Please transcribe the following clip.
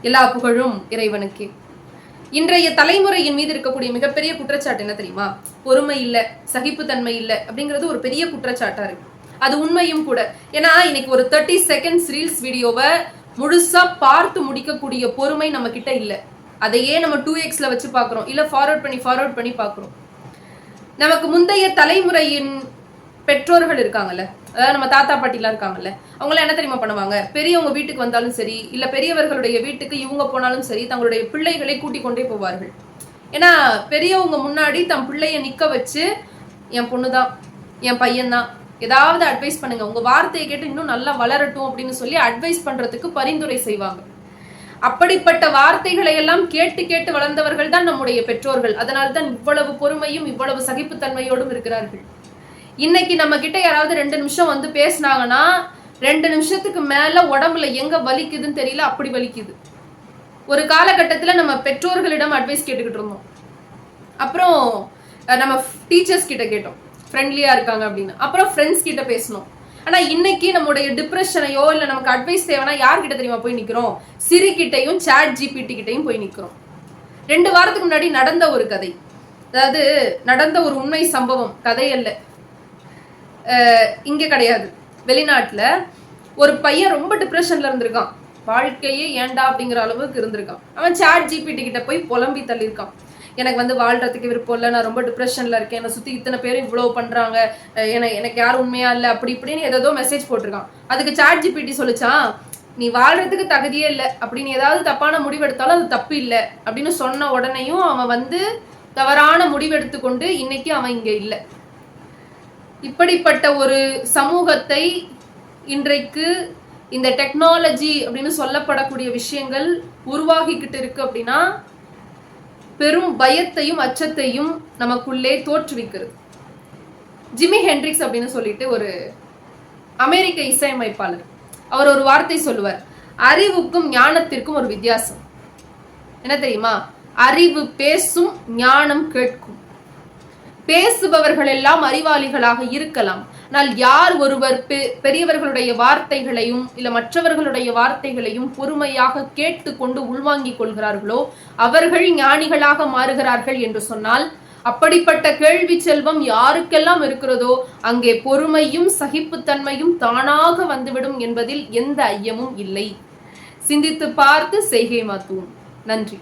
எல்லா புகழும் இறைவனுக்கே. இன்றைய தலைமுறையின் மீது இருக்கக்கூடிய மிகப்பெரிய குற்றச்சாட்டு என்ன தெரியுமா? பொறுமை இல்ல, சகிப்புத்தன்மை இல்ல அப்படிங்கிறது ஒரு பெரிய குற்றச்சாட்டா இருக்கு. அது உண்மையும் கூட. ஏன்னா இன்னைக்கு ஒரு 30 செகண்ட்ஸ் ரீல்ஸ் வீடியோவை முழுசா பார்த்து முடிக்கக்கூடிய பொறுமை நம்ம கிட்ட இல்ல. அதையே நம்ம 2x வச்சு பாக்குறோம், இல்ல ஃபார்வர்ட் பண்ணி பாக்குறோம். நமக்கு முந்தைய தலைமுறையின் பெற்றோர்கள் இருக்காங்கல்ல, அதாவது நம்ம தாத்தா பாட்டிலாம் இருக்காங்கல்ல, அவங்களாம் என்ன தெரியுமா பண்ணுவாங்க? பெரியவங்க வீட்டுக்கு வந்தாலும் சரி, இல்ல பெரியவர்களுடைய வீட்டுக்கு இவங்க போனாலும் சரி, தங்களுடைய பிள்ளைகளை கூட்டிக் கொண்டே போவார்கள். ஏன்னா பெரியவங்க முன்னாடி தம் பிள்ளைய நிக்க வச்சு, என் பொண்ணுதான், என் பையன்தான், ஏதாவது அட்வைஸ் பண்ணுங்க, உங்க வார்த்தையை கேட்டு இன்னும் நல்லா வளரட்டும் அப்படின்னு சொல்லி அட்வைஸ் பண்றதுக்கு பரிந்துரை செய்வாங்க. அப்படிப்பட்ட வார்த்தைகளை எல்லாம் கேட்டு கேட்டு வளர்ந்தவர்கள் தான் நம்முடைய பெற்றோர்கள். அதனால்தான் இவ்வளவு பொறுமையும் இவ்வளவு சகிப்புத்தன்மையோடும் இருக்கிறார்கள். இன்னைக்கு நம்ம கிட்ட யாராவது 2 நிமிஷம் வந்து பேசினாங்கன்னா 2 நிமிஷத்துக்கு மேல உடம்புல எங்க வலிக்குதுன்னு தெரியல, அப்படி வலிக்குது. ஒரு காலகட்டத்துல நம்ம பெற்றோர்களிடம் அட்வைஸ் கேட்டுக்கிட்டு இருந்தோம். அப்புறம் நம்ம டீச்சர்ஸ் கிட்ட கேட்டோம், ஃப்ரெண்ட்லியா இருக்காங்க அப்படின்னு. அப்புறம் ஃப்ரெண்ட்ஸ் கிட்ட பேசணும். ஆனா இன்னைக்கு நம்முடைய டிப்ரெஷனையோ இல்ல நமக்கு அட்வைஸ் தேவைன்னா யார்கிட்ட தெரியுமா போய் நிக்கிறோம்? சிரி கிட்டையும் சாட் ஜிபிடி கிட்டையும் போய் நிக்கிறோம். 2 வாரத்துக்கு முன்னாடி நடந்த ஒரு கதை, அதாவது நடந்த ஒரு உண்மை சம்பவம், கதை அல்ல, இங்க கிடையாது, வெளிநாட்டுல ஒரு பையன் ரொம்ப டிப்ரெஷன்ல இருந்திருக்கான். வாழ்க்கையே ஏண்டா அப்படிங்கிற அளவுக்கு இருந்திருக்கான். அவன் சாட் ஜிபிடி கிட்ட போய் புலம்பி தள்ளியிருக்கான். எனக்கு வந்து வாழ்றதுக்கு விருப்பம் இல்லை, நான் ரொம்ப டிப்ரெஷன்ல இருக்கேன், என்னை சுத்தி இத்தனை பேரும் இவ்வளவு பண்றாங்க, எனக்கு யாரும் உண்மையா இல்லை, அப்படி இப்படின்னு ஏதோ மெசேஜ் போட்டிருக்கான். அதுக்கு சாட் ஜிபிடி சொல்லிச்சான், நீ வாழ்றதுக்கு தகுதியே இல்லை அப்படின்னு ஏதாவது தப்பான முடிவெடுத்தாலும் அது தப்பு இல்லை அப்படின்னு சொன்ன உடனேயும் அவன் வந்து தவறான முடிவெடுத்து கொண்டு இன்னைக்கு அவன் இங்க இல்லை. இப்படிப்பட்ட ஒரு சமூகத்தை இன்றைக்கு இந்த டெக்னாலஜி அப்படின்னு சொல்லப்படக்கூடிய விஷயங்கள் உருவாகிக்கிட்டு இருக்கு அப்படின்னா பெரும் பயத்தையும் அச்சத்தையும் நமக்குள்ளே தோற்றுவிக்கிறது. ஜிமி ஹென்ட்ரிக்ஸ் அப்படின்னு சொல்லிட்டு ஒரு அமெரிக்க இசையமைப்பாளர், அவர் ஒரு வார்த்தை சொல்லுவார், அறிவுக்கும் ஞானத்திற்கும் ஒரு வித்தியாசம். என்ன தெரியுமா? அறிவு பேசும், ஞானம் கேட்கும். பேசுபவர்கள் எல்லாம் அறிவாளிகளாக இருக்கலாம், ஆனால் யார் ஒருவர் பெரியவர்களுடைய வார்த்தைகளையும் இல்ல மற்றவர்களுடைய வார்த்தைகளையும் பொறுமையாக கேட்டு கொண்டு உள்வாங்கிக் கொள்கிறார்களோ அவர்கள் ஞானிகளாக மாறுகிறார்கள் என்று சொன்னால், அப்படிப்பட்ட கேள்வி செல்வம் யாருக்கெல்லாம் இருக்கிறதோ அங்கே பொறுமையும் சகிப்புத்தன்மையும் தானாக வந்துவிடும் என்பதில் எந்த ஐயமும் இல்லை. சிந்தித்து பார்த்து செய்கை மாத்துவோம். நன்றி.